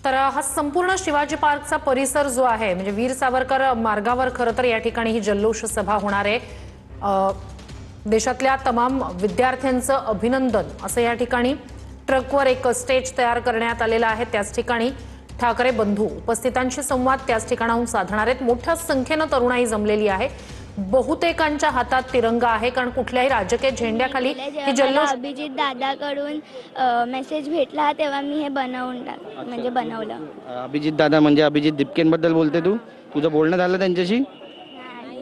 तर हा संपूर्ण शिवाजी पार्कचा परिसर जो आहे म्हणजे वीर सावरकर मार्गावर खरं तर या ठिकाणी ही जल्लोष सभा होणार आहे। देशातल्या तमाम विद्यार्थ्यांचं अभिनंदन असं या ठिकाणी ट्रकवर एक स्टेज तयार करण्यात आलेला आहे। त्याच ठिकाणी ठाकरे बंधू उपस्थितांशी संवाद त्याच ठिकाणाहून साधणार आहेत। मोठ्या संख्येने तरुणाई जमलेली आहे। बहुतेकांच्या हातात तिरंगा आहे कारण कुठल्याही राजकीय झेंड्याखाली ही जल्लोष अभिजित दादाकडून मेसेज भेटला तेव्हा मी हे बनवलं। अभिजित दादा म्हणजे अभिजित दिपकेंबद्दल बोलते तू? तुझं बोलणं झालं त्यांच्याशी?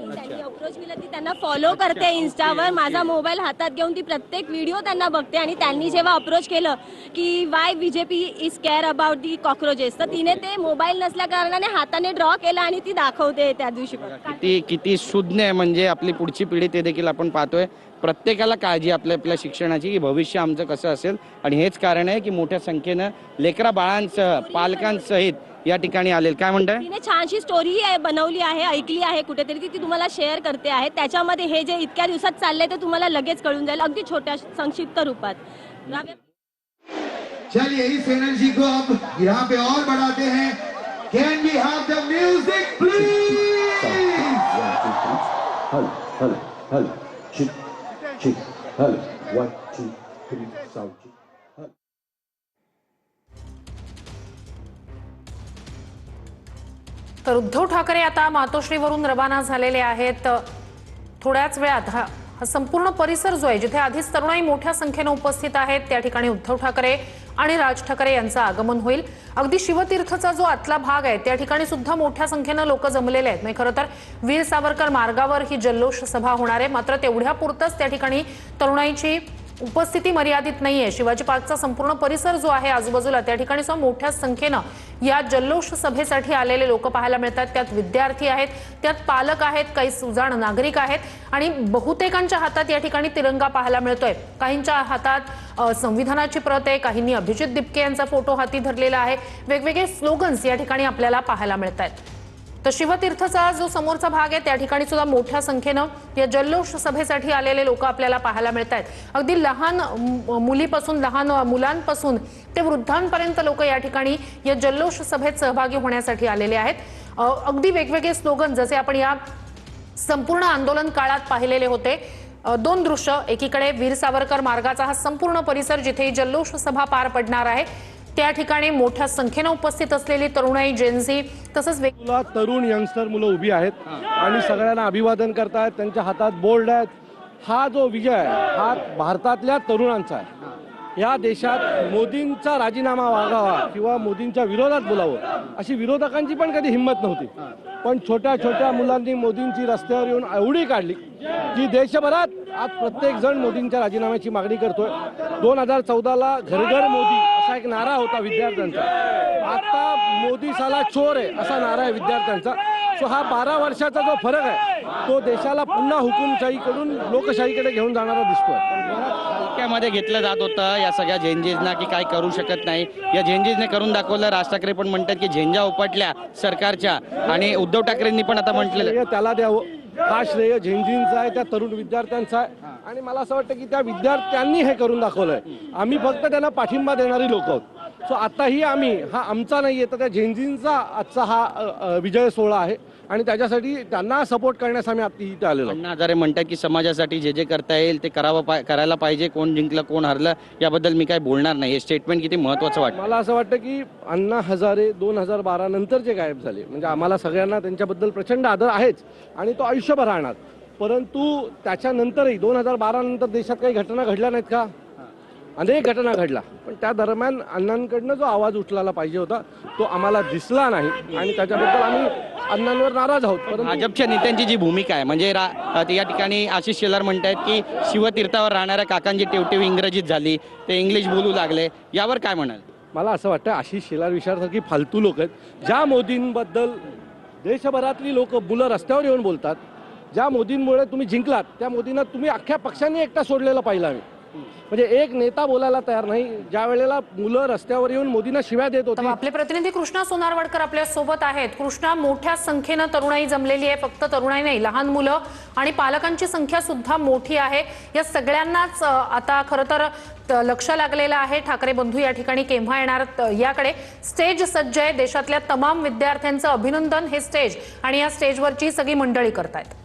त्यांनी अप्रोच केलं, ती त्यांना फॉलो करते इन्स्टावर। माझा मोबाईल हातात घेऊन ती प्रत्येक व्हिडिओ त्यांना बघते आणि त्यांनी जेव्हा अप्रोच केलं की Y BJP is care about the cockroaches, तर तिने ते मोबाईल नसल्या कारणाने हाताने ड्रॉ केला आणि ती दाखवते त्या दिवशी। किती शुद्ध आहे म्हणजे आपली पुढची पिढी ते देखील आपण पाहतोय। प्रत्येकाला काळजी आपल्या शिक्षणाची की भविष्य आमचं कसं असेल आणि हेच कारण आहे की मोठ्या संख्येनं लेकरा बाळांसह पालकांसहित या ठिकाणी आलेल। काय म्हणताय? तिने छानशी स्टोरी बनवली आहे, ऐकली आहे कुठेतरी, ती तुम्हाला शेअर करते आहे। त्याच्यामध्ये हे जे इतक्या दिवसात चाललंय ते तुम्हाला लगेच कळून जाईल अगदी छोट्या संक्षिप्त रूपात। चलिए इस एनर्जी को अब यहाँ पे और बढ़ाते हैं। Can we have the music please? हल हल चिक चिक हल 1 2 3 साउंड। तर उद्धव ठाकरे आता मातोश्रीवरून रवाना झालेले आहेत। थोड्याच वेळात हा संपूर्ण परिसर जो आहे जिथे आधीच तरुणाई मोठ्या संख्येने उपस्थित आहेत त्या ठिकाणी उद्धव ठाकरे आणि राज ठाकरे यांचं आगमन होईल। अगदी शिवतीर्थचा जो आतला भाग आहे त्या ठिकाणी सुद्धा मोठ्या संख्येने लोक जमलेले आहेत। म्हणजे खरं तर वीर सावरकर मार्गावर ही जल्लोष सभा होणार आहे, मात्र तेवढ्यापुरतच त्या ठिकाणी तरुणाईची उपस्थिती मर्यादित नाहीये। शिवाजी पार्कचा संपूर्ण परिसर जो आहे आजूबाजूला त्या ठिकाणी मोठ्या संख्येने या जल्लोष सभेसाठी आलेले लोक पाहायला मिळतात। त्यात विद्यार्थी आहेत, त्यात पालक आहेत, काही सुजाण नागरिक आहेत आणि बहुतेकांच्या हातात या ठिकाणी तिरंगा पाहायला मिळतोय। काहींच्या हातात संविधानाची प्रत आहे, काहींनी अभिजित दिपके यांचा फोटो हाती धरलेला आहे। वेगवेगळे स्लोगन्स या ठिकाणी आपल्याला पाहायला मिळत आहेत। तर शिवतीर्थचा जो समोरचा भाग आहे त्या ठिकाणी सुद्धा मोठ्या संख्येनं या जल्लोष सभेसाठी आलेले लोक आपल्याला पाहायला मिळत आहेत। अगदी लहान मुलीपासून लहान मुलांपासून ते वृद्धांपर्यंत लोक या ठिकाणी या जल्लोष सभेत सहभागी होण्यासाठी आलेले आहेत। अगदी वेगवेगळे स्लोगन जसे आपण या संपूर्ण आंदोलन काळात पाहिलेले होते। दोन दृश्य, एकीकडे वीर सावरकर मार्गाचा हा संपूर्ण परिसर जिथे जल्लोष सभा पार पडणार आहे त्या ठिकाणी मोठ्या संख्येने उपस्थित असलेली तरुणाई, जेनझी तसंच तरुण यंगस्टर मुलं उभी आहेत आणि सगळ्यांना अभिवादन करतायत। त्यांच्या हातात बोर्ड आहेत। हा जो विजय आहे हा भारतातल्या तरुणांचा आहे। या देशात मोदींचा राजीनामा मागावा किंवा मोदींच्या विरोधात बोलावं अशी विरोधकांची पण कधी हिंमत नव्हती, पण छोट्या छोट्या मुलांनी मोदींची रस्त्यावर येऊन एवढी काढली की देशभरात आज प्रत्येक जण मोदींच्या राजीनाम्याची मागणी करतोय। 2014ला घर घर मोदी असा एक नारा होता विद्यार्थ्यांचा, आता मोदी साला चोर आहे असा नारा आहे विद्यार्थ्यांचा। सो हा 12 वर्षाचा जो फरक आहे तो देशाला पुन्हा हुकुमशाहीकडून लोकशाहीकडे घेऊन जाणारा दिसतोय। हलक्यामध्ये घेतलं जात होतं या सगळ्या झेंजेजना की काय करू शकत नाही, या झेंजेजने करून दाखवलं। राज ठाकरे पण म्हणतात की झेंजा उपटल्या सरकारच्या आणि उद्धव ठाकरेंनी पण आता म्हटलेलं त्याला द्यावं। हा श्रेय झेंजींचा आहे, त्या तरुण विद्यार्थ्यांचा आहे आणि मला असं वाटतं की त्या विद्यार्थ्यांनी हे करून दाखवलंय। आम्ही फक्त त्यांना पाठिंबा देणारी लोक आहोत। सो आताही आम्ही हा आमचा नाहीये तर त्या झेंजींचा आजचा हा विजय सोहळा आहे आणि त्याच्यासाठी त्यांना सपोर्ट करण्यास आम्ही आता इथे आलेलो। अण्णा हजारे म्हणतात की समाजासाठी जे जे करता येईल ते करायला पाहिजे। कोण जिंकलं कोण हरलं याबद्दल मी काय बोलणार नाही, हे स्टेटमेंट किती महत्त्वाचं वाटतं? मला असं वाटतं की अण्णा हजारे 2012 नंतर जे गायब झाले म्हणजे आम्हाला सगळ्यांना त्यांच्याबद्दल प्रचंड आदर आहेच आणि तो आयुष्यभर राहणार, परंतु त्याच्यानंतरही 2012 नंतर देशात काही घटना घडल्या नाहीत का? अनेक घटना घडल्या, पण त्या दरम्यान अण्णांकडनं जो आवाज उठलाला पाहिजे होता तो आम्हाला दिसला नाही आणि त्याच्याबद्दल आम्ही अण्णांवर नाराज आहोत। परंतु भाजपच्या नेत्यांची जी भूमिका आहे म्हणजे या ठिकाणी आशिष शेलार म्हणतायत की शिवतीर्थावर राहणाऱ्या काकांची टेवटेव इंग्रजीत झाली, ते इंग्लिश बोलू लागले, यावर काय म्हणाल? मला असं वाटतं आशिष शेलार विचारसारखी फालतू लोक आहेत। ज्या मोदींबद्दल देशभरातली लोक मुलं रस्त्यावर येऊन बोलतात, ज्या मोदींमुळे तुम्ही जिंकलात त्या मोदींना तुम्ही अख्ख्या पक्षांनी एकटा सोडलेलं पाहिलं आम्ही। म्हणजे एक नेता बोलायला तयार नाही. ज्या वेळेला मुलं रस्त्यावर येऊन मोदींना शिव्या देत तर होती, आपले प्रतिनिधी कृष्णा सोनारवडकर आपल्या सोबत आहेत. कृष्णा, मोठ्या संख्येनं तरुणाई जमलेली आहे. फक्त तरुणाई नाही, लहान मुलं आणि पालकांची संख्या सुद्धा मोठी आहे. या सगळ्यांनाच आता खरं तर लक्ष लागलेलं आहे. ठाकरे बंधू या ठिकाणी केव्हा येणार याकडे. स्टेज सज्ज आहे. देशातल्या तमाम विद्यार्थ्यांचं अभिनंदन हे स्टेज आणि या स्टेजवरची सगळी मंडळी करतायत.